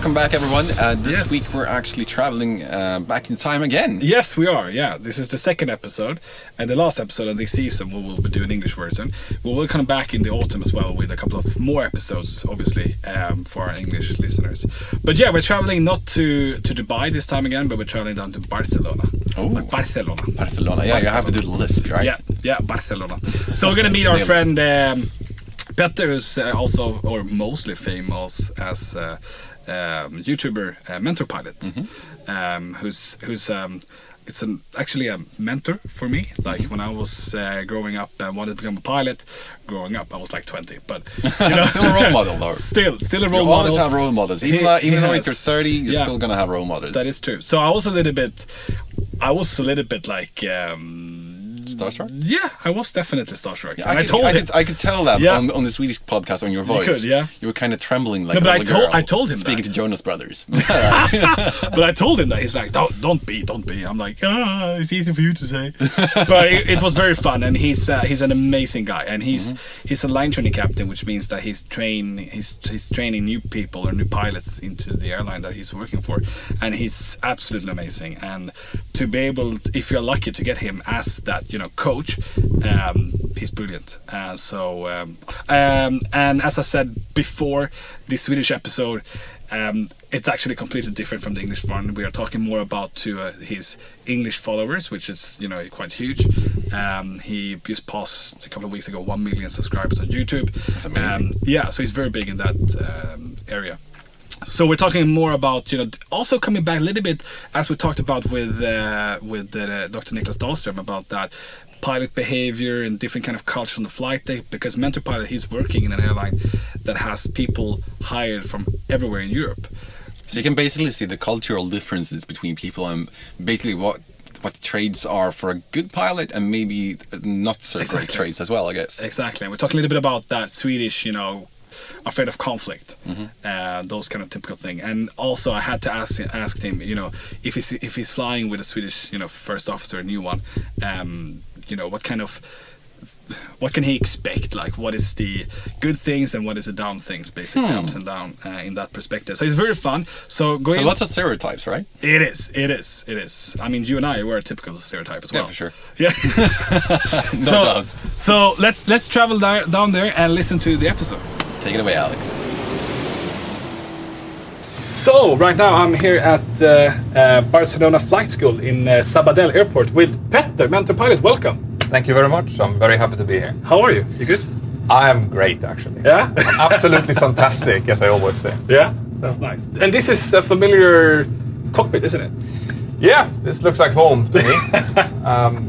welcome back, everyone. This week we're actually traveling back in time again. Yes, we are. Yeah, this is the second episode, and the last episode of this season we will be doing English version. We will come back in the autumn as well with a couple of more episodes, obviously, for our English listeners. But yeah, we're traveling not to Dubai this time again, but we're traveling down to Barcelona. Oh, Barcelona. Barcelona. Yeah, you have to do the lisp, right? Yeah, Barcelona. So we're gonna meet our friend Petter, who's also or mostly famous as YouTuber Mentour pilot, who's actually a mentor for me. Like when I was growing up and wanted to become a pilot, I was like 20, but you know, still a role model though. Still a role model. You always have role models, even though you're 30, you're still gonna have role models. That is true. So I was a little bit like. Starstruck? Yeah, I was definitely starstruck. Yeah, I could tell that on the Swedish podcast on your voice. You could, yeah. You were kind of trembling like a little girl. I told him speaking to Jonas Brothers. But I told him that. He's like, don't be. I'm like, it's easy for you to say. But it was very fun, and he's an amazing guy, and he's a line training captain, which means that he's training new people or new pilots into the airline that he's working for, and he's absolutely amazing. And to be able, if you're lucky to get him as that, coach, he's brilliant. And as I said before, the Swedish episode, it's actually completely different from the English one. We are talking more about to his English followers, which is quite huge. He just passed a couple of weeks ago 1 million subscribers on YouTube. That's amazing. So he's very big in that area. So we're talking more about, also coming back a little bit, as we talked about with Dr. Niklas Dahlström, about that pilot behavior and different kind of culture on the flight day, because Mentor Pilot, he's working in an airline that has people hired from everywhere in Europe. So you can basically see the cultural differences between people and basically what trades are for a good pilot and maybe not so great trades as well, I guess. Exactly. And we're talking a little bit about that Swedish, afraid of conflict, those kind of typical thing. And also I had to ask him, if he's flying with a Swedish, first officer, a new one, what can he expect? Like, what is the good things and what is the down things, basically, ups and down in that perspective. So it's very fun. So lots of stereotypes, right? It is. I mean, you and I were a typical stereotype as well. Yeah, for sure. Yeah. No doubt. So let's travel down there and listen to the episode. Take it away, Alex. So right now I'm here at Barcelona Flight School in Sabadell Airport with Petter, Mentor Pilot. Welcome. Thank you very much. I'm very happy to be here. How are you? You good? I am great, actually. Yeah? I'm absolutely fantastic, as I always say. Yeah? That's nice. And this is a familiar cockpit, isn't it? Yeah, this looks like home to me.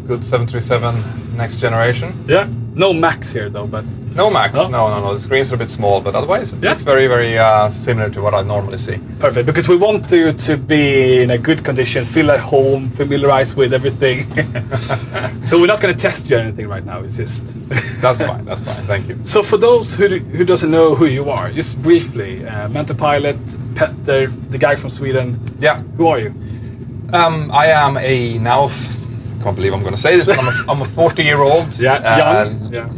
Good 737 next generation. Yeah. No Max here, though, but... No Max. Oh. No. The screens are a bit small, but otherwise it looks very, very similar to what I normally see. Perfect, because we want you to be in a good condition, feel at home, familiarize with everything. So we're not going to test you or anything right now. It's just... That's fine. Thank you. So for those who doesn't know who you are, just briefly, Mentor Pilot, Petter, the guy from Sweden. Yeah. Who are you? I am I can't believe I'm going to say this, but I'm a 40-year-old,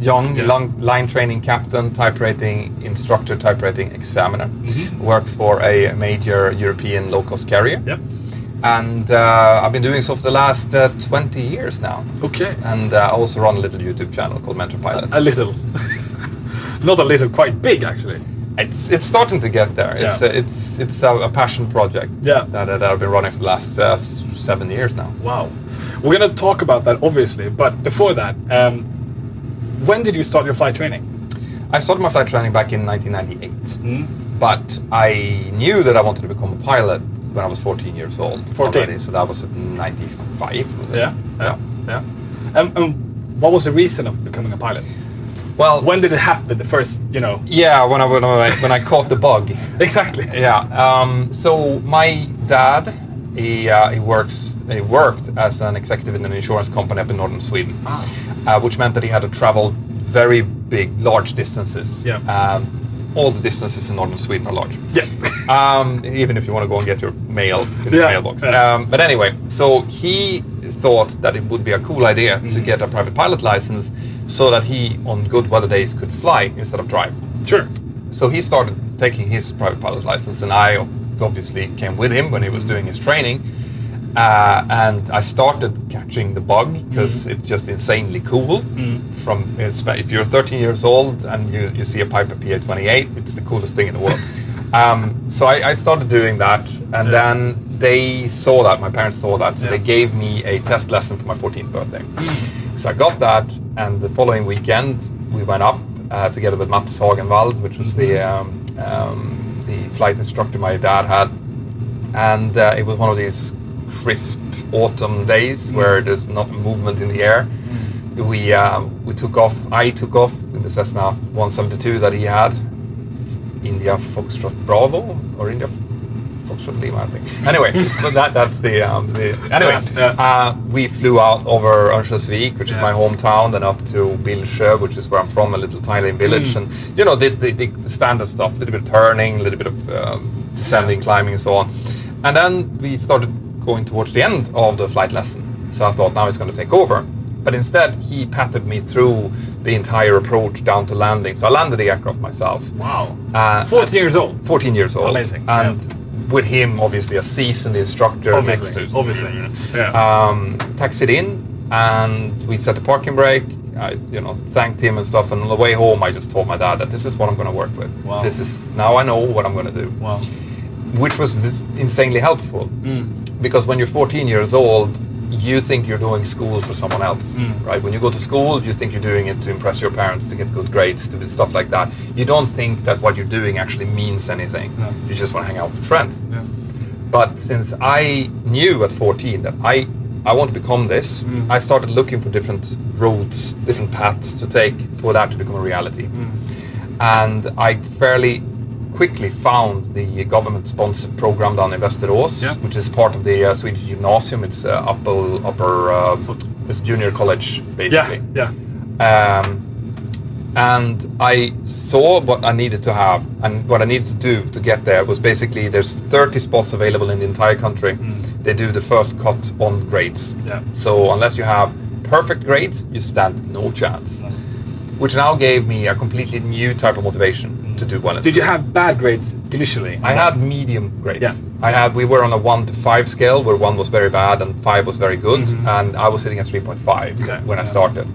young line training captain, type rating instructor, type rating examiner. Work for a major European low-cost carrier. Yep. And I've been doing so for the last 20 years now. Okay. And I also run a little YouTube channel called Mentor Pilot. A little. Not a little, quite big actually. It's starting to get there. Yeah. It's a passion project that I've been running for the last 7 years now. Wow. We're going to talk about that, obviously, but before that, when did you start your flight training? I started my flight training back in 1998, but I knew that I wanted to become a pilot when I was 14 years old. 14? Already, so that was in 95. Yeah. And what was the reason of becoming a pilot? Well, when did it happen? The first, Yeah, when I caught the bug. Exactly. Yeah. So my dad, he worked as an executive in an insurance company up in northern Sweden, which meant that he had to travel very large distances. Yeah. All the distances in northern Sweden are large. Yeah. Even if you want to go and get your mail in the mailbox. Yeah. But anyway, so he thought that it would be a cool idea to get a private pilot license so that he, on good weather days, could fly instead of drive. Sure. So he started taking his private pilot license, and I, of obviously came with him when he was doing his training. And I started catching the bug because it's just insanely cool. If you're 13 years old and you see a Piper PA-28, it's the coolest thing in the world. So I started doing that, and then they saw that, my parents saw that, so they gave me a test lesson for my 14th birthday. So I got that, and the following weekend we went up together with Mats Hagenwald, which was the flight instructor my dad had, and it was one of these crisp autumn days where there's not movement in the air. We took off. I took off in the Cessna 172 that he had. India Foxtrot Bravo or India Foxtrot Lima, I think. Anyway, that's the anyway. We flew out over Örnsköldsvik, which is my hometown, then up to Bilsjö, which is where I'm from, a little tiny village, and did the standard stuff, a little bit of turning, a little bit of descending, climbing, and so on. And then we started going towards the end of the flight lesson. So I thought now it's going to take over. But instead, he patted me through the entire approach down to landing. So I landed the aircraft myself. Wow. 14 years old. 14 years old. Amazing. And with him, obviously, a seasoned instructor next to. Obviously. Taxied in, and we set the parking brake. I, thanked him and stuff. And on the way home, I just told my dad that this is what I'm going to work with. Wow. Now I know what I'm going to do. Wow. Which was insanely helpful. Because when you're 14 years old, you think you're doing school for someone else, right? When you go to school, you think you're doing it to impress your parents, to get good grades, to do stuff like that. You don't think that what you're doing actually means anything. No. You just want to hang out with friends. Yeah. But since I knew at 14 that I want to become this, I started looking for different routes, different paths to take for that to become a reality. And I fairly quickly found the government-sponsored program down in Västerås, which is part of the Swedish gymnasium. It's it's junior college, basically. And I saw what I needed to have, and what I needed to do to get there was basically there's 30 spots available in the entire country. They do the first cut on grades. So unless you have perfect grades, you stand no chance. Which now gave me a completely new type of motivation to do well in Did school. you have bad grades initially? I had medium grades. We were on a 1 to 5 scale, where 1 was very bad and 5 was very good, and I was sitting at 3.5 when I started.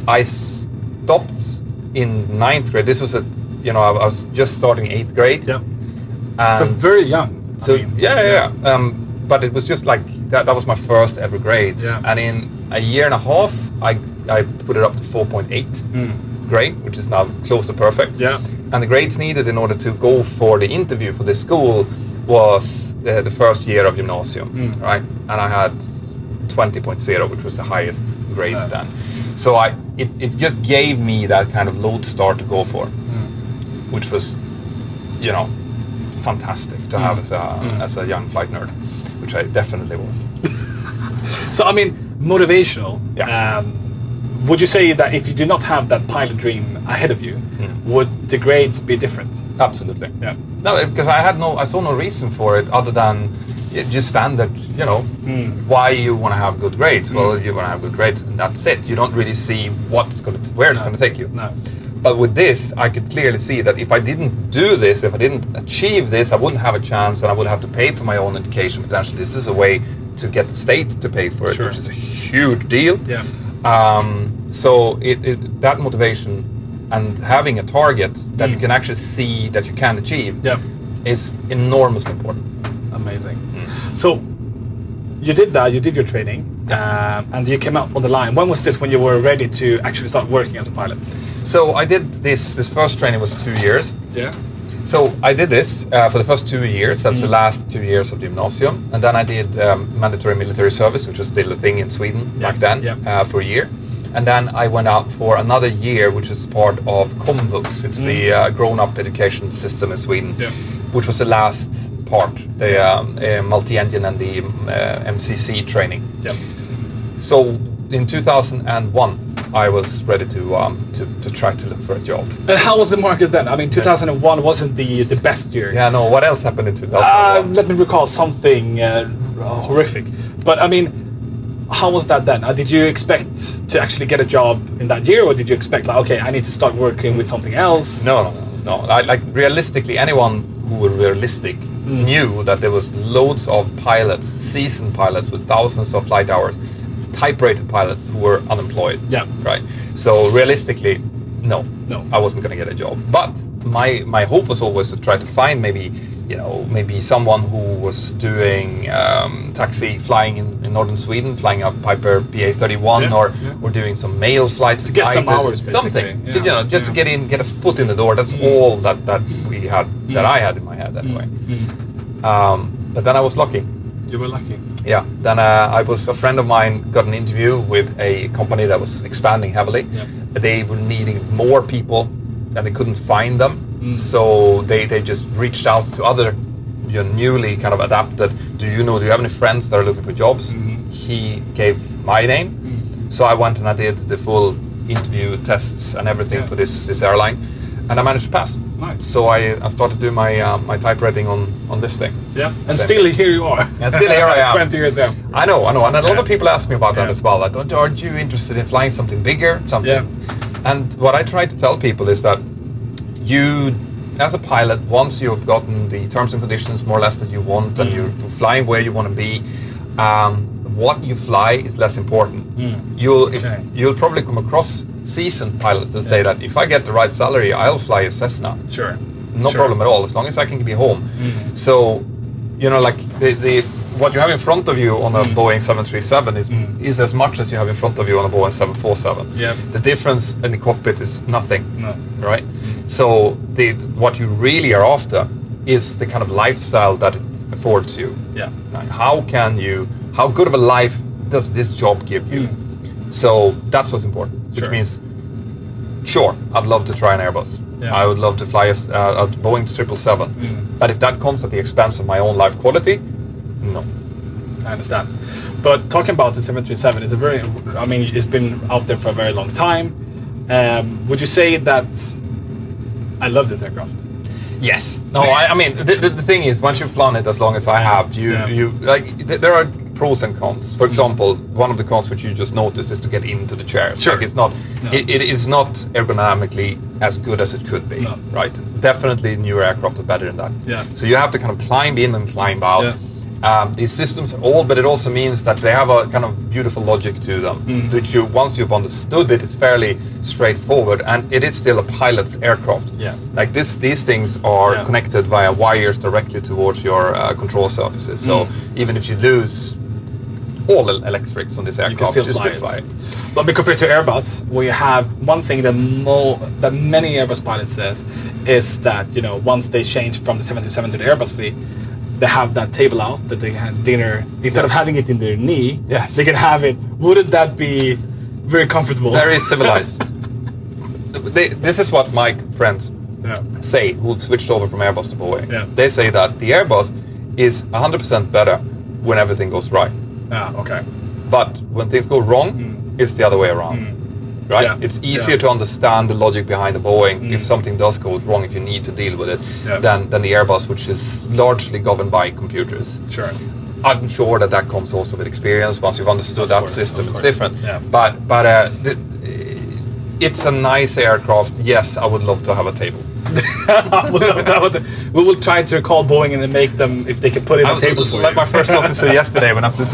I stopped in 9th grade. This was I was just starting 8th grade. So very young. But it was just like that was my first ever grade. And in a year and a half, I put it up to 4.8 grade, which is now close to perfect. And the grades needed in order to go for the interview for this school was the first year of gymnasium, right? And I had 20.0, which was the highest grades then. So it just gave me that kind of lodestar to go for, which was, fantastic to have as a young flight nerd, which I definitely was. So I mean, motivational. Would you say that if you do not have that pilot dream ahead of you, would the grades be different? Absolutely. No, because I saw no reason for it other than just standard, why you want to have good grades. Well, you want to have good grades, and that's it. You don't really see where it's going to take you. No. But with this, I could clearly see that if I didn't do this, if I didn't achieve this, I wouldn't have a chance, and I would have to pay for my own education potentially. This is a way to get the state to pay for it, which is a huge deal. So that motivation and having a target that you can actually see that you can achieve is enormously important. Amazing. So you did that, you did your training, and you came out on the line. When was this, when you were ready to actually start working as a pilot? So I did this first training was 2 years. So I did this for the first 2 years. That's the last 2 years of gymnasium. And then I did mandatory military service, which was still a thing in Sweden back then, for a year. And then I went out for another year, which is part of Komvux. It's the grown-up education system in Sweden, which was the last part, the multi-engine and the MCC training. So in 2001, I was ready to try to look for a job. And how was the market then? I mean, 2001 wasn't the best year. What else happened in 2001? Let me recall something horrific. But I mean, how was that then? Did you expect to actually get a job in that year, or did you expect I need to start working with something else? No. Like realistically, anyone who were realistic knew that there was loads of pilots, seasoned pilots with thousands of flight hours, type-rated pilots who were unemployed. Yeah. Right. So realistically, no, No. I wasn't going to get a job. But my hope was always to try to find maybe someone who was doing taxi flying in northern Sweden, flying a Piper PA-31, or doing some mail flights to get some hours, something. basically. Just to get a foot in the door. That's all that we had, that I had in my head anyway. But then I was lucky. You were lucky. Yeah. Then a friend of mine got an interview with a company that was expanding heavily. Yeah. They were needing more people, and they couldn't find them. So they just reached out to other newly kind of adapted. Do you have any friends that are looking for jobs? He gave my name. So I went and I did the full interview tests and everything for this airline, and I managed to pass. Nice. So I started doing my typewriting on this thing. Yeah. And still here you are. And still here I am. 20 years after. I know. And a lot of people ask me about that as well. Like, aren't you interested in flying something bigger? Something. Yeah. And what I try to tell people is that you, as a pilot, once you've gotten the terms and conditions more or less that you want, and you're flying where you want to be, what you fly is less important. You'll probably come across seasoned pilots that say that if I get the right salary, I'll fly a Cessna. Sure. No problem at all, as long as I can be home. So, like the what you have in front of you on a Boeing 737 is as much as you have in front of you on a Boeing 747. Yeah. The difference in the cockpit is nothing. No. Right? So what you really are after is the kind of lifestyle that it affords you. Yeah. Right? How good of a life does this job give you? So that's what's important. Which means, sure, I'd love to try an Airbus. Yeah. I would love to fly a Boeing 777. But if that comes at the expense of my own life quality, no. I understand. But talking about the 737, it's been out there for a very long time. Would you say that I love this aircraft? Yes. No, I mean, the thing is, once you've flown it as long as I have, there are pros and cons. For example, one of the cons which you just noticed is to get into the chair. Sure. Like it is not ergonomically as good as it could be. No. Right? Definitely newer aircraft are better than that. Yeah. So you have to kind of climb in and climb out. Yeah. These systems are old, but it also means that they have a kind of beautiful logic to them, which once you've understood it, it's fairly straightforward, and it is still a pilot's aircraft. Yeah. Like these things are connected via wires directly towards your control surfaces. So even if you lose all electrics on this aircraft, you can still fly it. But compared to Airbus, we have one thing that many Airbus pilots says is that once they change from the 737 to the Airbus fleet, they have that table out that they had dinner instead of having it in their knee. Yes, they can have it. Wouldn't that be very comfortable? Very civilized. This is what my friends say who've switched over from Airbus to Boeing. Yeah. They say that the Airbus is 100% better when everything goes right. Okay. But when things go wrong, it's the other way around. Right? Yeah. It's easier to understand the logic behind the Boeing if something does go wrong, if you need to deal with it, than the Airbus, which is largely governed by computers. Sure. I'm sure that comes also with experience. Once you've understood that system, it's different. Yeah. But it's a nice aircraft. Yes, I would love to have a table. We will try to call Boeing and make them, if they can put in a table for you. Like my first officer yesterday, when I flew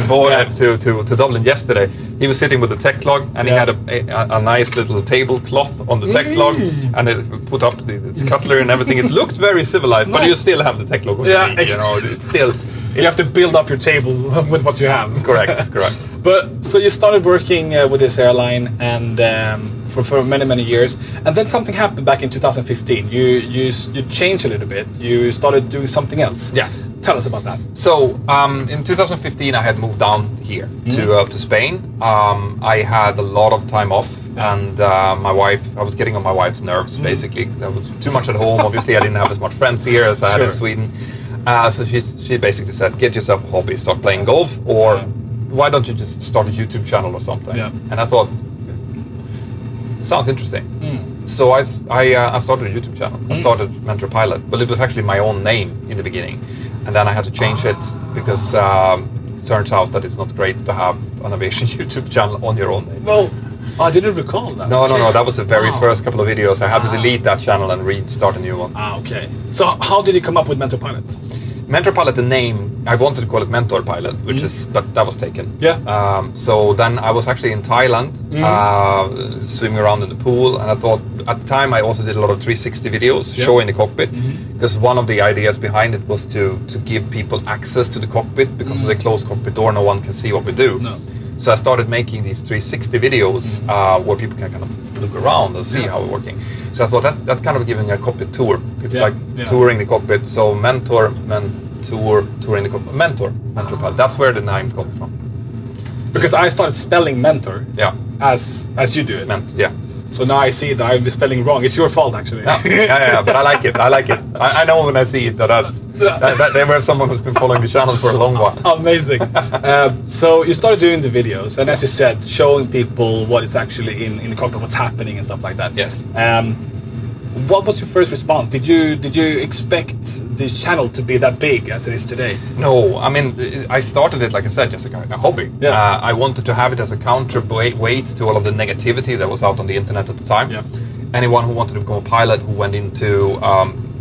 to Dublin yesterday, he was sitting with the tech log, and he had a nice little tablecloth on the tech log, and it put up its cutlery and everything. It looked very civilized, but you still have the tech log on it's still... You have to build up your table with what you have. Correct. But so you started working with this airline, and for many years, and then something happened back in 2015. You changed a little bit. You started doing something else. Yes. Tell us about that. So in 2015, I had moved down here to Spain. I had a lot of time off, and my wife. I was getting on my wife's nerves. Basically, there was too much at home. Obviously, I didn't have as much friends here as I had in Sweden. So she basically said, get yourself a hobby, start playing golf, or why don't you just start a YouTube channel or something? Yeah. And I thought, sounds interesting. So I started a YouTube channel. I started Mentour Pilot, but it was actually my own name in the beginning. And then I had to change it because it turns out that it's not great to have an aviation YouTube channel on your own name. Well, I didn't recall that. No. That was the very first couple of videos. I had to delete that channel and restart a new one. Okay. So how did you come up with Mentour Pilot? Mentor Pilot, the name, I wanted to call it Mentor Pilot, but that was taken. Yeah. So then I was actually in Thailand, swimming around in the pool, and I thought, at the time I also did a lot of 360 videos showing the cockpit, because one of the ideas behind it was to give people access to the cockpit, because of the closed cockpit door, no one can see what we do. No. So I started making these 360 videos where people can kind of look around and see how we're working. So I thought that's kind of giving a cockpit tour. It's like touring the cockpit. So Mentor, touring the cockpit. Mentor Pilot. That's where the name comes from. Because I started spelling mentor. Yeah. As you do it. Yeah. So now I see that I'm spelling wrong. It's your fault, actually. Yeah, but I like it. I know when I see it that they were someone who's been following the channel for a long while. Amazing. So you started doing the videos, and as you said, showing people what is actually in the cockpit, what's happening and stuff like that. Yes. What was your first response? Did you expect the channel to be that big as it is today? No, I mean, I started it, like I said, just a hobby. Yeah. I wanted to have it as a counterweight to all of the negativity that was out on the internet at the time. Yeah. Anyone who wanted to become a pilot, who went into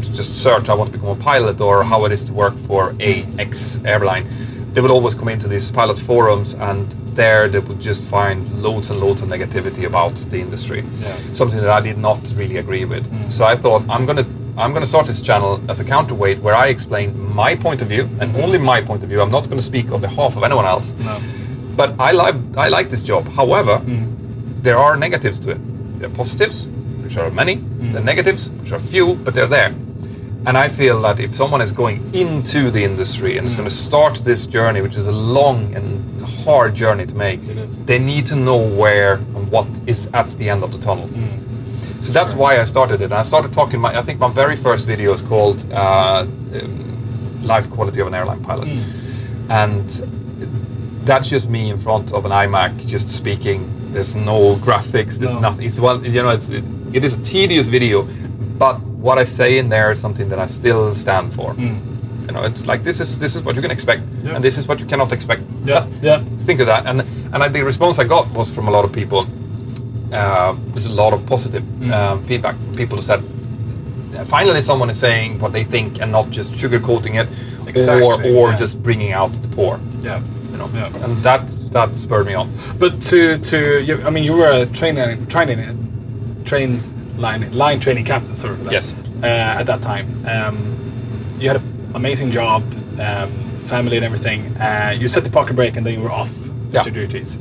just search, I want to become a pilot, or how it is to work for X airline, they would always come into these pilot forums, and there they would just find loads and loads of negativity about the industry. Yeah. Something that I did not really agree with. So I thought, I'm gonna start this channel as a counterweight where I explain my point of view, and only my point of view. I'm not going to speak on behalf of anyone else. No. But I like this job. However, there are negatives to it. There are positives, which are many. There are negatives, which are few, but they're there. And I feel that if someone is going into the industry and is going to start this journey, which is a long and hard journey to make, they need to know where and what is at the end of the tunnel. So that's why I started it. I started talking. I think my very first video is called "Life Quality of an Airline Pilot," and that's just me in front of an iMac, just speaking. There's no graphics. There's nothing. It is a tedious video, but what I say in there is something that I still stand for. It's like this is what you can expect, and this is what you cannot expect. Think of that, and the response I got was from a lot of people. There's a lot of positive feedback from people who said, finally someone is saying what they think and not just sugarcoating it, or just bringing out the poor. And that spurred me on. But you were a line training captain, sort of. Yes. At that time, you had an amazing job, family and everything. You set the pocket break and then you were off with your duties.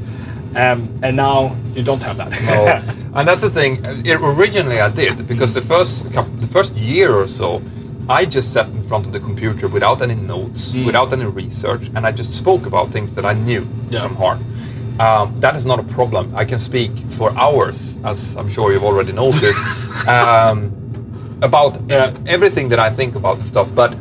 And now you don't have that. No. And that's the thing. Originally I did, because the first year or so, I just sat in front of the computer without any notes, without any research, and I just spoke about things that I knew from heart. That is not a problem. I can speak for hours, as I'm sure you've already noticed, about everything that I think about the stuff. But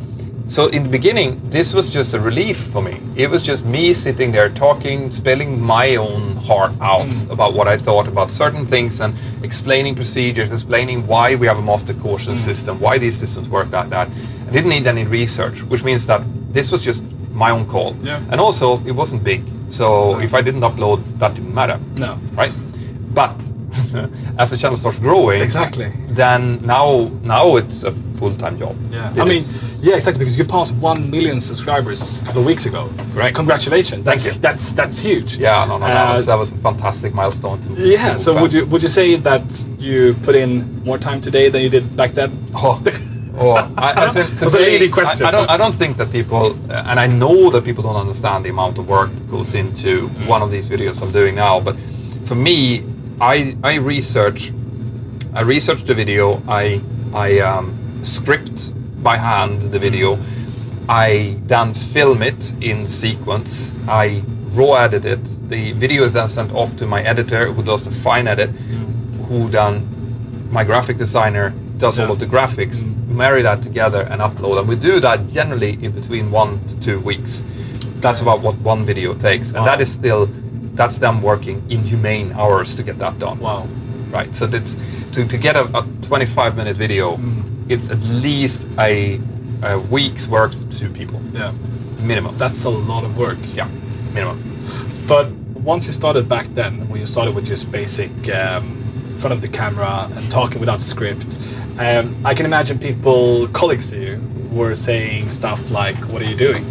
so in the beginning, this was just a relief for me. It was just me sitting there talking, spilling my own heart out about what I thought about certain things, and explaining procedures, explaining why we have a master caution system, why these systems work like that. I didn't need any research, which means that this was just my own call. And also, it wasn't big. So if I didn't upload, that didn't matter. No. Right? But as the channel starts growing, then now it's a full-time job. Exactly, because you passed 1 million subscribers a couple of weeks ago. Right. Congratulations. Thank you. That's huge. Yeah, that was a fantastic milestone to me. Yeah. So would you say that you put in more time today than you did back then? I said today, that's a leading question. I don't think that people, and I know that people don't understand the amount of work that goes into one of these videos I'm doing now. But for me, I research the video. I script by hand the video. I then film it in sequence. I raw edit it. The video is then sent off to my editor, who does the fine edit, who then my graphic designer does all of the graphics, marry that together and upload. And we do that generally in between 1 to 2 weeks. That's about what one video takes. And that's them working inhumane hours to get that done. Wow. Right. So that's to get a 25-minute video, it's at least a week's work for 2 people. Yeah. Minimum. That's a lot of work. Yeah. Minimum. But once you started back then, when you started with just basic in front of the camera and talking without script, I can imagine colleagues to you, were saying stuff like, "What are you doing?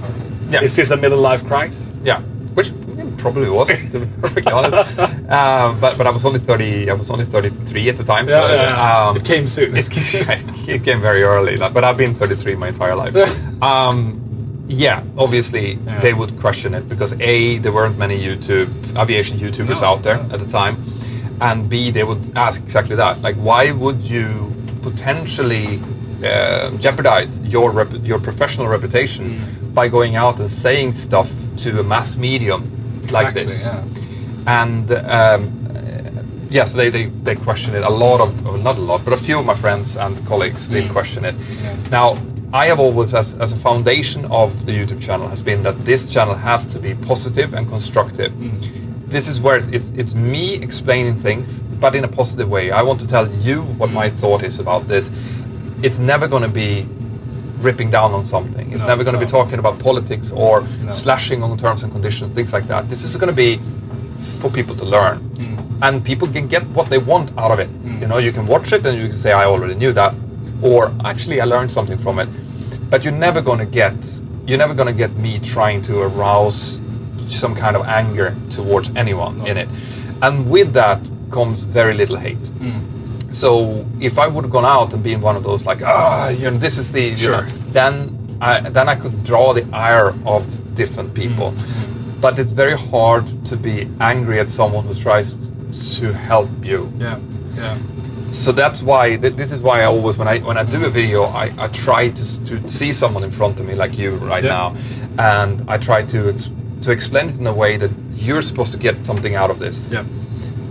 Yeah. Is this a middle life crisis?" Yeah, which it probably was, to be perfectly honest. But I was only 30. I was only 33 at the time. It came soon. It came very early. But I've been 33 my entire life. Yeah, obviously they would question it because A, there weren't many aviation YouTubers out there at the time, and B, they would ask exactly that. Like, why would you potentially jeopardize your professional reputation by going out and saying stuff to a mass medium like this? Yeah. And so they question it. Not a lot, but a few of my friends and colleagues did question it. Yeah. Now, I have always, as a foundation of the YouTube channel, has been that this channel has to be positive and constructive. This is where it's me explaining things, but in a positive way. I want to tell you what my thought is about this. It's never going to be ripping down on something. It's never going to be talking about politics or slashing on terms and conditions, things like that. This is going to be for people to learn. And people can get what they want out of it. You know, you can watch it and you can say, I already knew that. Or actually I learned something from it. But you're never going to get me trying to arouse some kind of anger towards anyone in it. And with that comes very little hate. So if I would have gone out and been one of those like, this is the, then I could draw the ire of different people. But it's very hard to be angry at someone who tries to help you. Yeah. So that's why this is why I always when I do a video I try to see someone in front of me like you right now, and I try to explain it in a way that you're supposed to get something out of this. Yeah.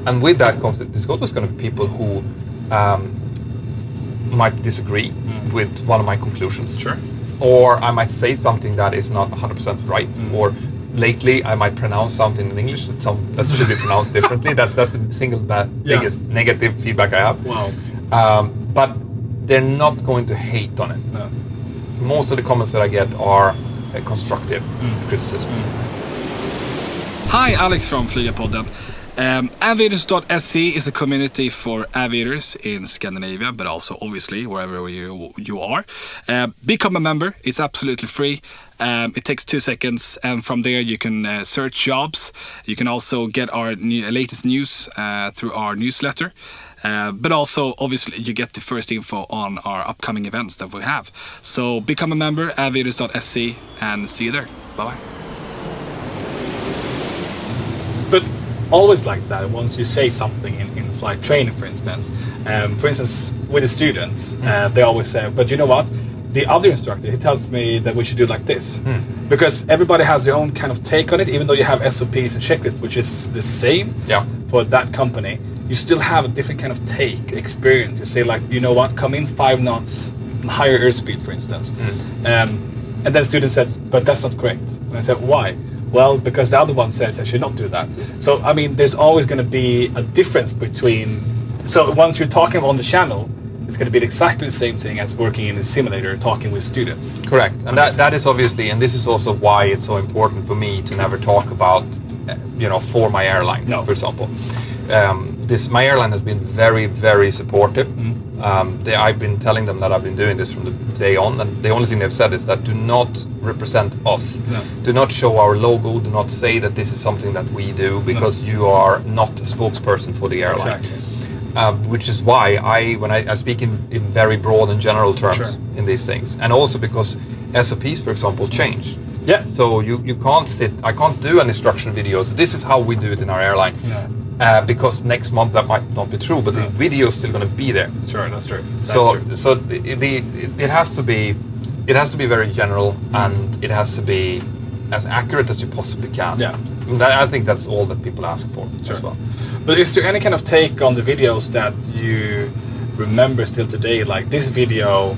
And with that comes there's always going to be people who might disagree with one of my conclusions. Sure. Or I might say something that is not 100% right. Or lately I might pronounce something in English that should be pronounced differently. That's the single biggest negative feedback I have. Wow. But they're not going to hate on it. No. Most of the comments that I get are constructive criticism. Hi, Alex from flygarpodden. Aviators.se is a community for aviators in Scandinavia, but also obviously wherever you are. Become a member. It's absolutely free. It takes 2 seconds, and from there you can search jobs. You can also get our latest news through our newsletter. But also, obviously, you get the first info on our upcoming events that we have. So become a member, aviators.se, and see you there. Bye-bye. But always like that, once you say something in flight training, for instance, with the students, they always say, but you know what? The other instructor, he tells me that we should do it like this. Because everybody has their own kind of take on it, even though you have SOPs and checklists, which is the same for that company, you still have a different kind of experience. You say like, you know what, come in 5 knots, higher airspeed, for instance. And then student says, but that's not correct. And I said, why? Well, because the other one says I should not do that. So, I mean, there's always going to be a difference between... So once you're talking on the channel, it's going to be exactly the same thing as working in a simulator, talking with students. Correct. And that is obviously, and this is also why it's so important for me to never talk about, for my airline, for example. My airline has been very, very supportive. I've been telling them that I've been doing this from the day on, and the only thing they've said is that do not represent us. No. Do not show our logo. Do not say that this is something that we do, because you are not a spokesperson for the airline. Exactly. Which is why I speak in very broad and general terms in these things, and also because SOPs, for example, change. Yeah. So you can't I can't do an instruction video. So this is how we do it in our airline. Yeah. Because next month that might not be true, but the video is still going to be there. Sure, that's true. So it has to be very general, and it has to be as accurate as you possibly can. Yeah. I think that's all that people ask for as well. But is there any kind of take on the videos that you remember still today? Like this video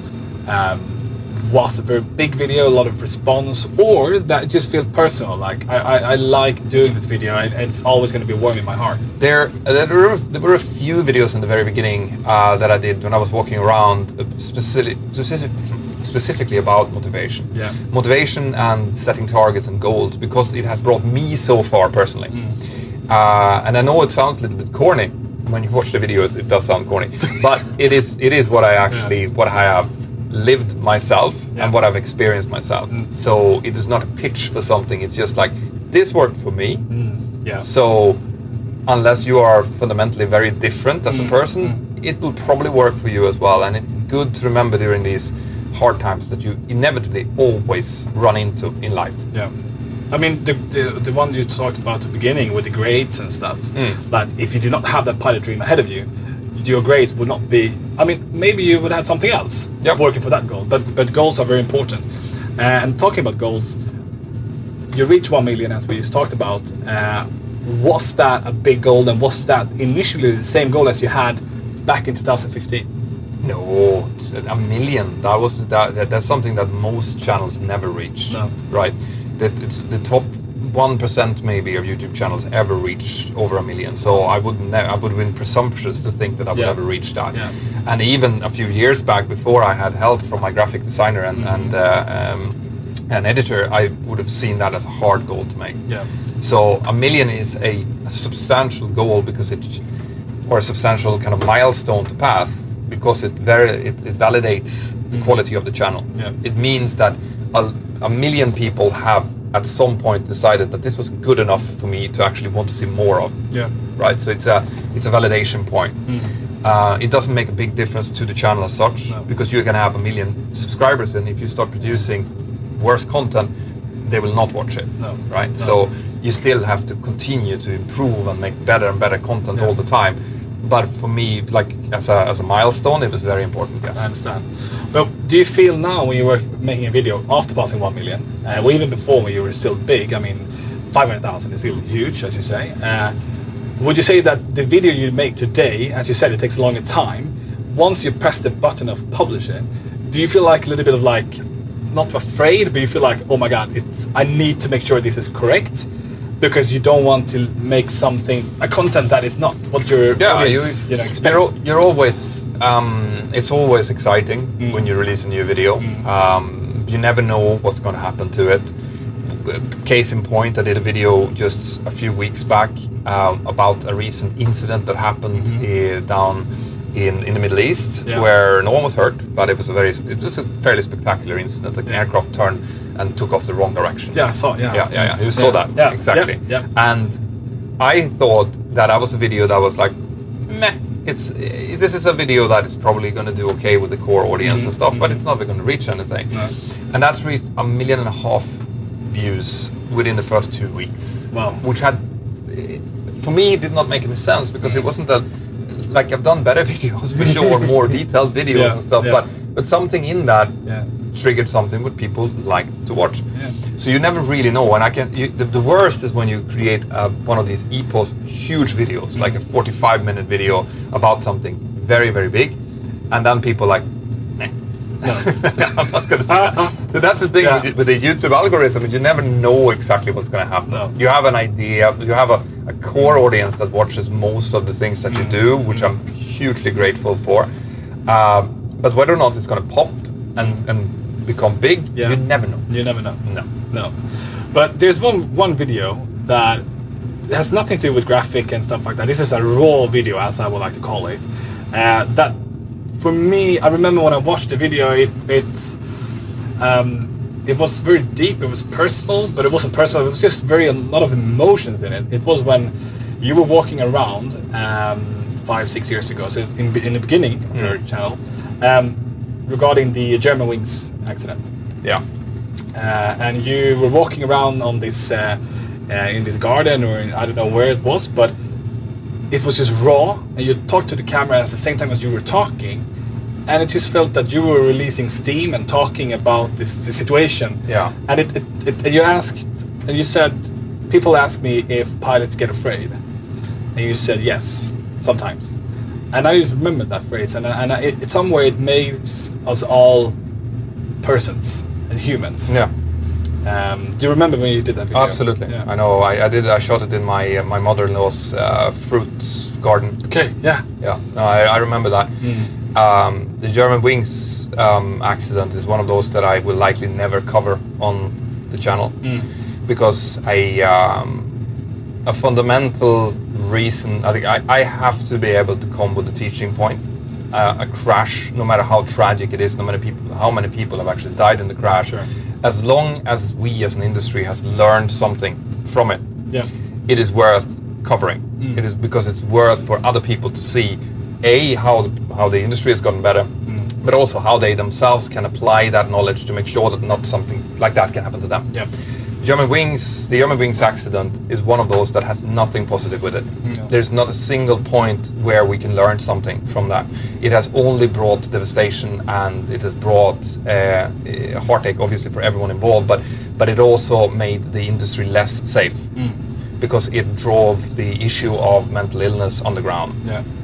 was a very big video, a lot of response, or that just feel personal? Like I like doing this video, and it's always going to be warm in my heart. There were a few videos in the very beginning that I did when I was walking around, specifically about motivation. Yeah. Motivation and setting targets and goals, because it has brought me so far personally. And I know it sounds a little bit corny when you watch the videos. It does sound corny, but it is what I actually what I have lived myself and what I've experienced myself. So it is not a pitch for something. It's just like, this worked for me. So unless you are fundamentally very different as a person, it will probably work for you as well. And it's good to remember during these hard times that you inevitably always run into in life. Yeah. I mean, the one you talked about at the beginning with the grades and stuff, that if you do not have that pilot dream ahead of you, your grades would not be, I mean, maybe you would have something else working for that goal, but goals are very important. And talking about goals, you reach 1 million, as we just talked about. Was that a big goal, and was that initially the same goal as you had back in 2015? No, it's 1 million. That's something that most channels never reach. No. Right? That it's the top 1% maybe of YouTube channels ever reach over 1 million. So I would have been presumptuous to think that I would ever reach that. Yeah. And even a few years back, before I had help from my graphic designer and an editor, I would have seen that as a hard goal to make. Yeah. So 1 million is a substantial goal or a substantial kind of milestone to pass, because it validates the quality of the channel. Yeah. It means that a million people have at some point decided that this was good enough for me to actually want to see more of. Yeah. Right. So it's a validation point. It doesn't make a big difference to the channel as such, because you can have 1 million subscribers, and if you start producing worse content, they will not watch it. No. Right. No. So you still have to continue to improve and make better and better content all the time. But for me, like as a milestone, it was very important. Yes. I understand. But do you feel now, when you were making a video after passing 1 million, or even before when you were still big, I mean, 500,000 is still huge, as you say. Would you say that the video you make today, as you said, it takes a longer time, once you press the button of publish it, do you feel like a little bit of like, not afraid, but you feel like, oh my God, I need to make sure this is correct? Because you don't want to make a content that is not what your audience expect. You're always, it's always exciting when you release a new video. You never know what's going to happen to it. Case in point, I did a video just a few weeks back about a recent incident that happened down in the Middle East, where no one was hurt, but it was a fairly spectacular incident. Like an aircraft turned and took off the wrong direction. Yeah, I saw. Yeah. You saw that? Yeah, exactly. Yeah. And I thought that was a video that was like, meh. This is a video that is probably going to do okay with the core audience and stuff, but it's not going to reach anything. No. And that's reached 1.5 million views within the first 2 weeks. Wow. Which for me, did not make any sense, because it wasn't that. Like, I've done better videos for sure, or more detailed videos and stuff, but something in that triggered something what people liked to watch. Yeah. So you never really know, and the worst is when you create one of these huge videos, like a 45-minute video about something very, very big, and then people like, meh. No. I'm not going to say that. So that's the thing with the YouTube algorithm, you never know exactly what's going to happen. No. You have an idea, you have a core audience that watches most of the things that you do, which I'm hugely grateful for. But whether or not it's going to pop and become big, you never know. You never know. No. But there's one video that has nothing to do with graphic and stuff like that. This is a raw video, as I would like to call it. That, for me, I remember when I watched the video, it was very deep. It was personal, but it wasn't personal. It was just a lot of emotions in it. It was when you were walking around 5-6 years ago, so in the beginning of your channel, regarding the Germanwings accident. Yeah. And you were walking around on this in this garden, or I don't know where it was, but it was just raw, and you talked to the camera at the same time as you were talking, and it just felt that you were releasing steam and talking about this situation. Yeah. And and you said, people ask me if pilots get afraid, and you said yes, sometimes. And I just remember that phrase, and somewhere it makes us all persons and humans. Yeah. Do you remember when you did that video? Absolutely. Yeah. I know. I shot it in my mother-in-law's fruit garden. Okay. Yeah. Yeah. No, I remember that. The Germanwings accident is one of those that I will likely never cover on the channel, because a fundamental reason, I think I have to be able to come with a teaching point a crash, no matter how tragic it is, no matter how many people have actually died in the crash, as long as we as an industry has learned something from it, it is worth covering. It is because it's worth for other people to see how the industry has gotten better, but also how they themselves can apply that knowledge to make sure that not something like that can happen to them. The German Wings accident is one of those that has nothing positive with it. There's not a single point where we can learn something from that. It has only brought devastation, and it has brought heartache, obviously, for everyone involved, but it also made the industry less safe because it drove the issue of mental illness on the ground.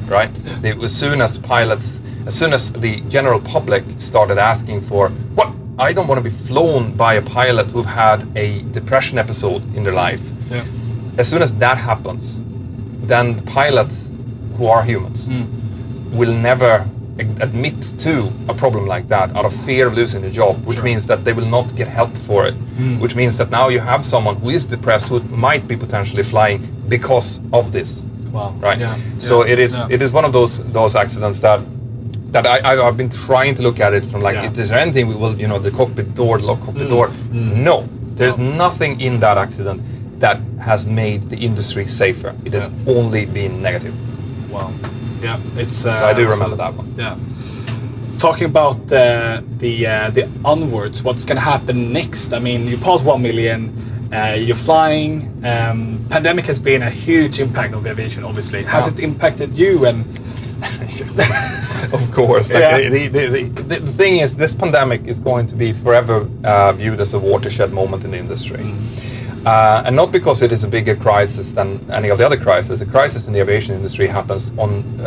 Right? As soon as the general public started asking for, what? I don't want to be flown by a pilot who've had a depression episode in their life. As soon as that happens, then the pilots, who are humans, will never admit to a problem like that out of fear of losing the job, which means that they will not get help for it, which means that now you have someone who is depressed who might be potentially flying because of this. Right? So it is one of those accidents that I've been trying to look at it from is there anything we will, the cockpit door, the lock cockpit door? No, there's nothing in that accident that has made the industry safer. It has only been negative. Wow. Yeah, it's. So I do remember that one. Yeah. Talking about the onwards, what's going to happen next? I mean, you passed 1 million. You're flying. Pandemic has been a huge impact on aviation. Obviously, has it impacted you? And of course, the thing is, this pandemic is going to be forever viewed as a watershed moment in the industry, and not because it is a bigger crisis than any of the other crises. The crisis in the aviation industry happens on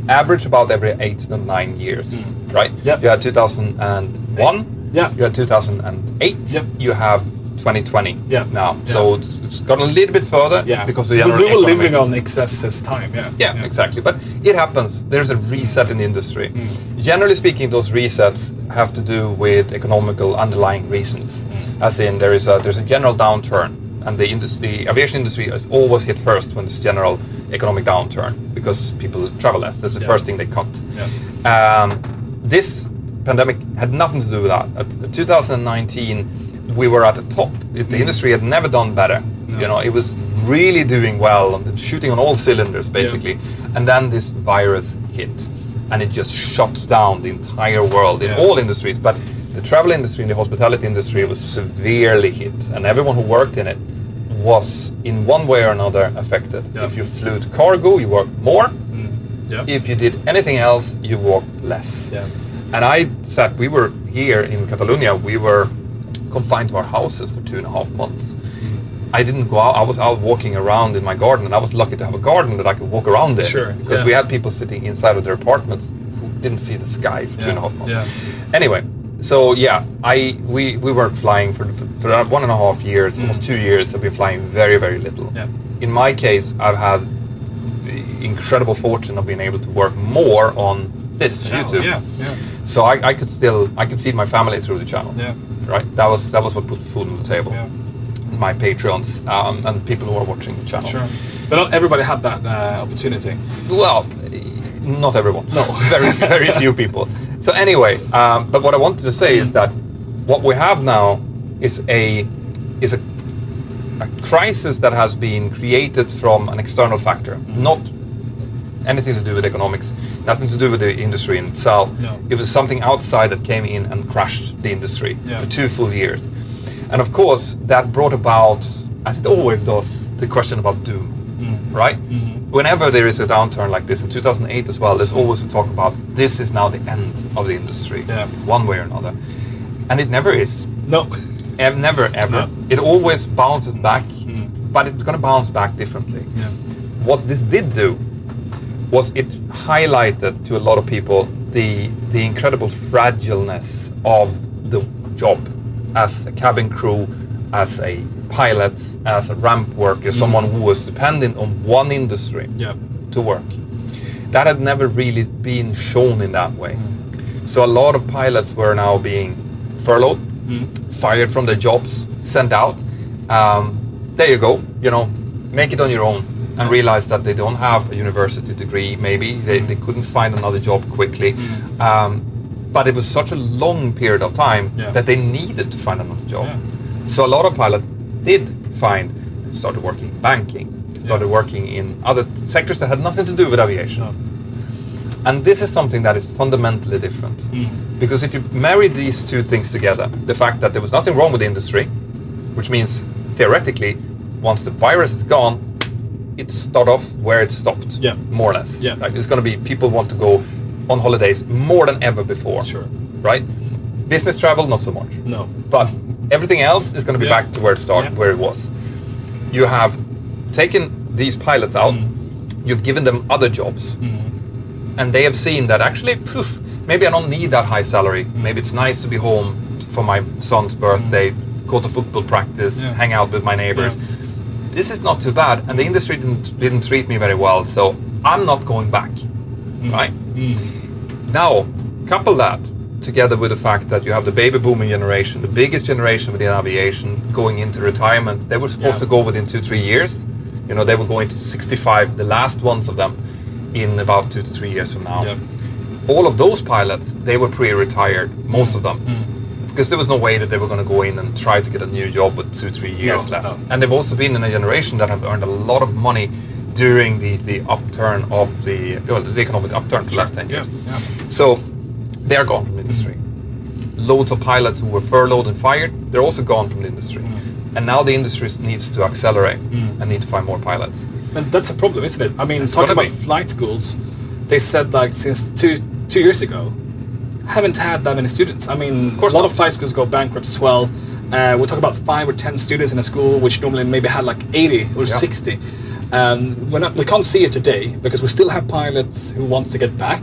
average about every 8 to 9 years, right? You had 2001, you had 2008, you have 2020 now. So it's gotten a little bit further because of the we were living on excess time. Exactly. But it happens. There's a reset in the industry. Generally speaking, those resets have to do with economical underlying reasons. As in, there's a general downturn, and the aviation industry is always hit first when there's a general economic downturn because people travel less. That's the first thing they cut. This pandemic had nothing to do with that. At 2019. We were at the top. The industry had never done better. It was really doing well, shooting on all cylinders, basically. And then this virus hit, and it just shuts down the entire world in all industries. But the travel industry and the hospitality industry was severely hit, and everyone who worked in it was, in one way or another, affected. If you flew to cargo, you worked more. If you did anything else, you worked less. And we were here in Catalonia. We were confined to our houses for 2.5 months. I didn't go out. I was out walking around in my garden, and I was lucky to have a garden that I could walk around in. Because we had people sitting inside of their apartments who didn't see the sky for 2.5 months. Anyway, so we weren't flying for 1.5 years, almost 2 years. I've been flying very, very little. In my case, I've had the incredible fortune of being able to work more on this YouTube. So I could feed my family through the channel. Right, that was what put food on the table. My patrons and people who are watching the channel. But not everybody had that opportunity. Well, not everyone. No, very few people. So anyway, but what I wanted to say is that what we have now is a crisis that has been created from an external factor, not anything to do with economics, nothing to do with the industry in itself. It was something outside that came in and crashed the industry for 2 full years. And of course, that brought about, as it always does, the question about doom, right? Whenever there is a downturn like this, in 2008 as well, there's always a talk about this is now the end of the industry, one way or another. And it never is. No. Never, ever. No. It always bounces back, but it's going to bounce back differently. What this did do was it highlighted to a lot of people the incredible fragileness of the job as a cabin crew, as a pilot, as a ramp worker, someone who was dependent on one industry to work. That had never really been shown in that way. So a lot of pilots were now being furloughed, fired from their jobs, sent out. There you go, make it on your own. and realized that they don't have a university degree. Maybe they couldn't find another job quickly. But it was such a long period of time that they needed to find another job. So a lot of pilots started working in banking, started working in other sectors that had nothing to do with aviation. And this is something that is fundamentally different. Because if you marry these two things together, the fact that there was nothing wrong with the industry, which means theoretically, once the virus is gone, it start off where it stopped, more or less. Like it's going to be, people want to go on holidays more than ever before. Sure. Right? Business travel, not so much. No. But everything else is going to be back to where it started, where it was. You have taken these pilots out, you've given them other jobs, and they have seen that actually, maybe I don't need that high salary. Maybe it's nice to be home for my son's birthday, go to football practice, hang out with my neighbors. This is not too bad, and the industry didn't treat me very well, so I'm not going back. Right? Now, couple that together with the fact that you have the baby booming generation, the biggest generation within aviation, going into retirement. They were supposed to go within 2-3 years. You know, they were going to 65, the last ones of them, in about 2 to 3 years from now. All of those pilots, they were pre-retired, most of them, because there was no way that they were going to go in and try to get a new job with 2-3 years left. And they've also been in a generation that have earned a lot of money during the upturn of the economic upturn for the last 10 years. So they're gone from the industry. Loads of pilots who were furloughed and fired, they're also gone from the industry. And now the industry needs to accelerate and need to find more pilots. And that's a problem, isn't it? I mean, talking about flight schools, they said like since two years ago, haven't had that many students. I mean, a lot of flight schools go bankrupt as well. We talk about 5 or 10 students in a school, which normally maybe had like 80 or 60. We can't see it today because we still have pilots who want to get back.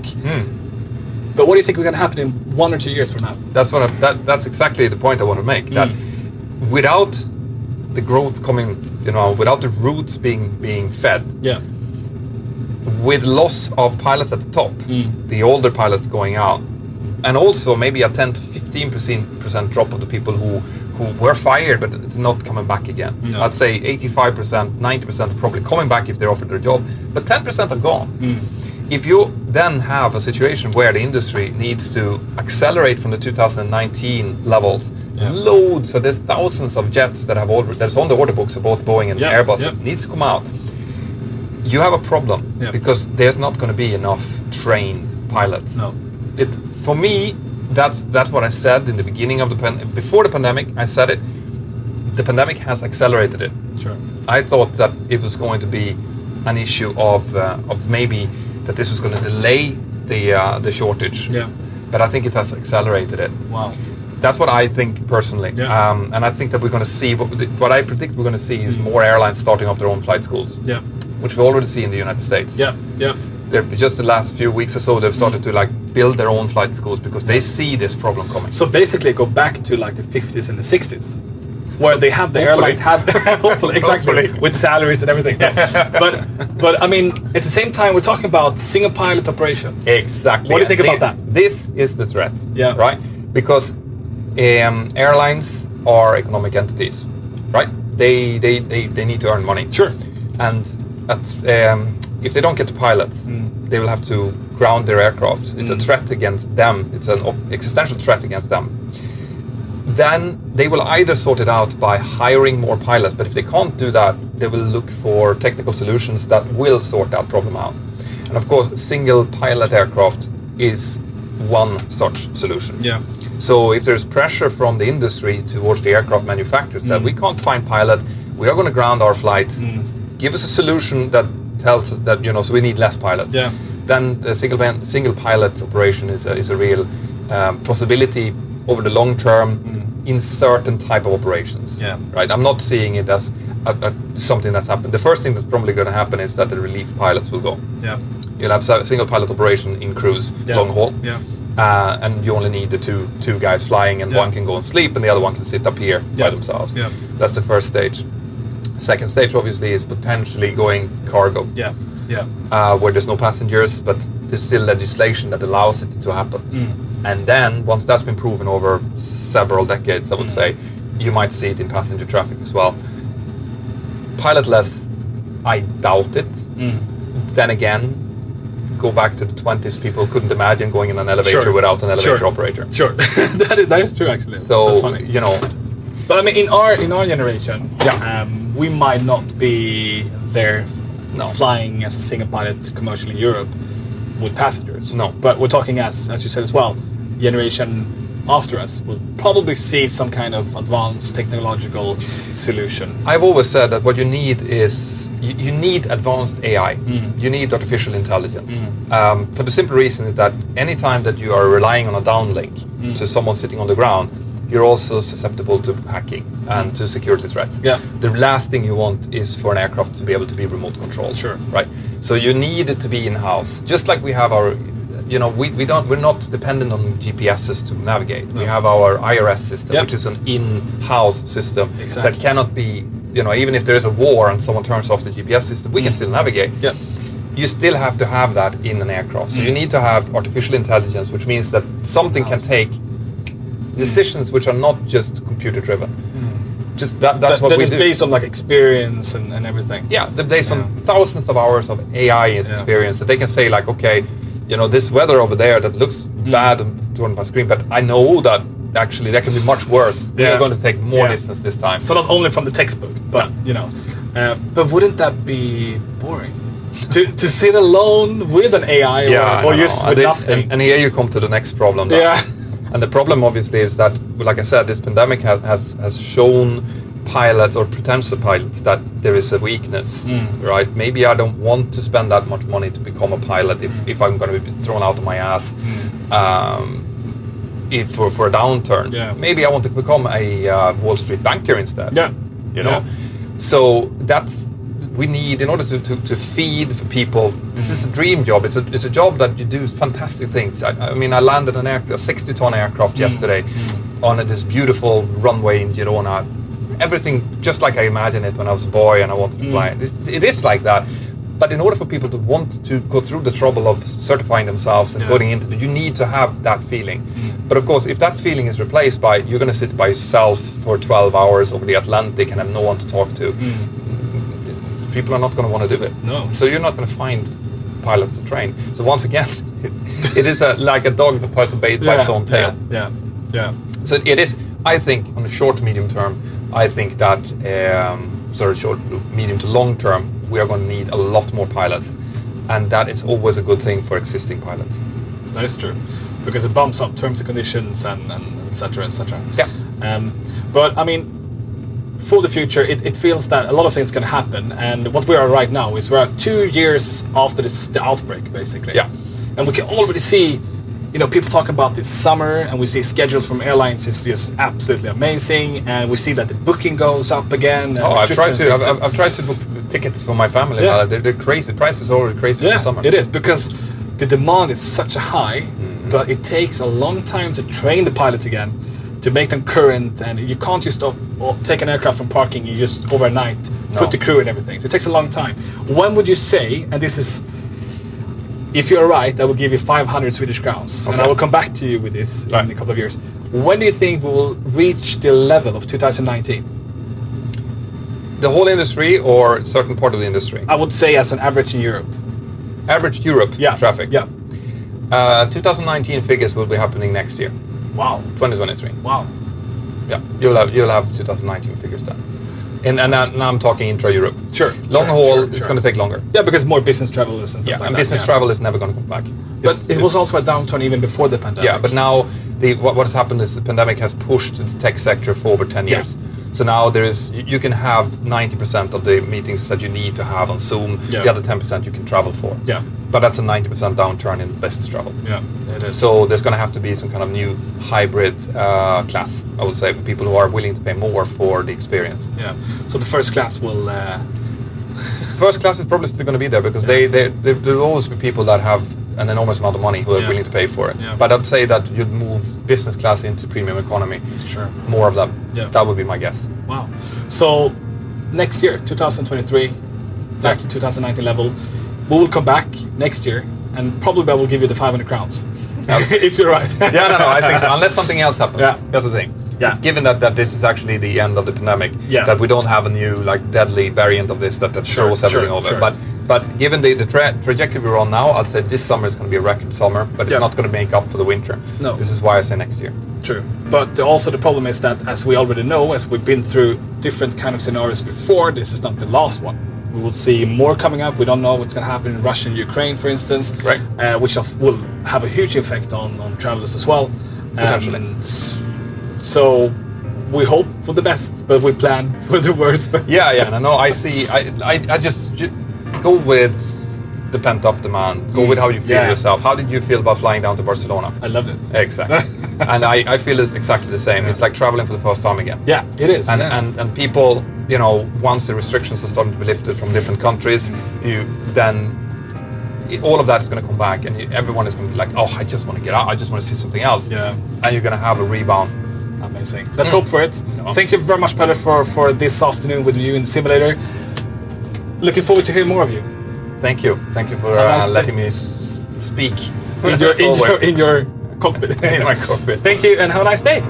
But what do you think is going to happen in 1 or 2 years from now? That's exactly the point I want to make. That without the growth coming, without the roots being fed, with loss of pilots at the top, the older pilots going out, and also maybe a 10 to 15% drop of the people who were fired but it's not coming back again. I'd say 85%, 90% are probably coming back if they're offered their job, but 10% are gone. If you then have a situation where the industry needs to accelerate from the 2019 levels, loads, so there's thousands of jets that's on the order books of both Boeing and Airbus that needs to come out, you have a problem because there's not going to be enough trained pilots. For me, that's what I said in the beginning of before the pandemic. I said it. The pandemic has accelerated it. Sure. I thought that it was going to be an issue of maybe that this was going to delay the shortage. But I think it has accelerated it. Wow. That's what I think personally. And I think that we're going to see what I predict we're going to see is more airlines starting up their own flight schools. Which we already see in the United States. Just the last few weeks or so, they've started to build their own flight schools because they see this problem coming. So basically, go back to the 50s and the 60s, where they had the airlines hopefully with salaries and everything. But I mean, at the same time, we're talking about single pilot operation. Exactly. What do you think about that? This is the threat. Right? Because airlines are economic entities, right? They need to earn money. Sure. And if they don't get the pilots, they will have to ground their aircraft. It's a threat against them. It's an existential threat against them. Then they will either sort it out by hiring more pilots, but if they can't do that, they will look for technical solutions that will sort that problem out. And of course, single pilot aircraft is one such solution. So if there's pressure from the industry towards the aircraft manufacturers that we can't find pilots, we are going to ground our flight. Give us a solution that tells that so we need less pilots. Then a single pilot operation is a real possibility over the long term in certain type of operations. Right. I'm not seeing it as something that's happened. The first thing that's probably going to happen is that the relief pilots will go. You'll have a single pilot operation in cruise long haul. And you only need the two guys flying, and one can go and sleep, and the other one can sit up here by themselves. That's the first stage. Second stage, obviously, is potentially going cargo. Where there's no passengers, but there's still legislation that allows it to happen. And then, once that's been proven over several decades, I would say, you might see it in passenger traffic as well. Pilotless I doubt it. Then again, go back to the 20s, people couldn't imagine going in an elevator without an elevator operator. Sure, that is true actually. So, that's funny. you know. But I mean, in our generation, we might not be there flying as a single pilot commercially in Europe with passengers. No. But we're talking, as you said as well, generation after us will probably see some kind of advanced technological solution. I've always said that what you need is you need advanced AI. You need artificial intelligence. For the simple reason that anytime that you are relying on a downlink to someone sitting on the ground, you're also susceptible to hacking and to security threats. Yeah. The last thing you want is for an aircraft to be able to be remote controlled. Sure. Right. So you need it to be in-house, just like we have our. You know, we're not dependent on GPSs to navigate. No. We have our IRS system, which is an in-house system that cannot be, you know, even if there is a war and someone turns off the GPS system, we can still navigate. Yeah. You still have to have that in an aircraft. So you need to have artificial intelligence, which means that something can take decisions which are not just computer-driven. Just that's what we do. That is based on like experience and everything. Yeah, they're based on thousands of hours of AI experience that they can say like, okay, you know, this weather over there that looks bad on my screen, but I know that actually that can be much worse. We're going to take more distance this time. So not only from the textbook, but you know, but wouldn't that be boring? To sit alone with an AI or just with nothing? And here you come to the next problem. And the problem obviously is that, like I said, this pandemic has shown pilots or potential pilots that there is a weakness, right? Maybe I don't want to spend that much money to become a pilot if I'm going to be thrown out of my ass for a downturn. Yeah. Maybe I want to become a Wall Street banker instead. Yeah. You know? So that's, we need, in order to feed for people, this is a dream job. It's a job that you do fantastic things. I mean, I landed a 60-ton aircraft yesterday on this beautiful runway in Girona. Everything just like I imagined it when I was a boy and I wanted to fly. It is like that. But in order for people to want to go through the trouble of certifying themselves and going into it, you need to have that feeling. But of course, if that feeling is replaced by you're going to sit by yourself for 12 hours over the Atlantic and have no one to talk to, people are not going to want to do it. No. So you're not going to find pilots to train. So once again, it is like a dog that tries to bait by its own tail. Yeah. So it is, I think, on the short to medium term, I think that short, medium to long term, we are going to need a lot more pilots, and that is always a good thing for existing pilots. That is true, because it bumps up terms and conditions and et cetera, et cetera. Yeah. But I mean, for the future, it feels that a lot of things can happen, and what we are right now is we're 2 years after the outbreak, basically. Yeah. And we can already see, you know, people talking about this summer, and we see schedules from airlines is just absolutely amazing, and we see that the booking goes up again. I've tried to book tickets for my family. Yeah. They're crazy. Prices are already crazy for the summer. It is, because the demand is such a high, but it takes a long time to train the pilots again, to make them current, and you can't just take an aircraft from parking, you just overnight put the crew and everything. So it takes a long time. When would you say, and this is, if you're right, I will give you 500 Swedish crowns, and I will come back to you with this in a couple of years. When do you think we will reach the level of 2019? The whole industry or a certain part of the industry? I would say as an average in Europe. Average Europe traffic? Yeah. 2019 figures will be happening next year. Wow. 2023. Wow. Yeah, you'll have 2019 figures then. And now I'm talking intra-Europe. Sure. Long haul, it's going to take longer. Yeah, because more business travelers and stuff like that. And business travel is never going to come back. But it was also a downturn even before the pandemic. Yeah, but now what has happened is the pandemic has pushed the tech sector for over 10 years. So now you can have 90% of the meetings that you need to have on Zoom. Yeah. The other 10% you can travel for. Yeah. But that's a 90% downturn in business travel. Yeah, it is. So there's going to have to be some kind of new hybrid class, I would say, for people who are willing to pay more for the experience. Yeah. So the first class will... First class is probably still going to be there, because there will always be people that have an enormous amount of money who are willing to pay for it. Yeah. But I'd say that you'd move business class into premium economy. Sure. More of them. Yeah. That would be my guess. Wow. So next year, 2023, back to 2019 level, we will come back next year, and probably I will give you the 500 crowns. If you're right. No, I think so. Unless something else happens. Yeah. That's the thing. Yeah. Given that this is actually the end of the pandemic, Yeah. that we don't have a new like deadly variant of this that throws everything over. Sure. But given the trajectory we're on now, I'd say this summer is going to be a record summer, but it's Yeah. not going to make up for the winter. No. This is why I say next year. True. But also the problem is that, as we already know, as we've been through different kind of scenarios before, this is not the last one. We will see more coming up. We don't know what's going to happen in Russia and Ukraine, for instance, Right. Which will have a huge effect on travelers as well. Potentially. So we hope for the best, but we plan for the worst. Yeah, and I know. I just go with the pent up demand. Go with how you feel yourself. How did you feel about flying down to Barcelona? I loved it. Exactly. And I feel it's exactly the same. It's like traveling for the first time again. Yeah, it is. And people, once the restrictions are starting to be lifted from different countries, all of that is going to come back, and everyone is going to be like, oh, I just want to get out. I just want to see something else. Yeah. And you're going to have a rebound. Amazing. Let's hope for it. Thank you very much, Pelle, for this afternoon with you in the simulator. Looking forward to hearing more of you. Thank you. Thank you for letting me speak in your cockpit. in my cockpit. Thank you, and have a nice day.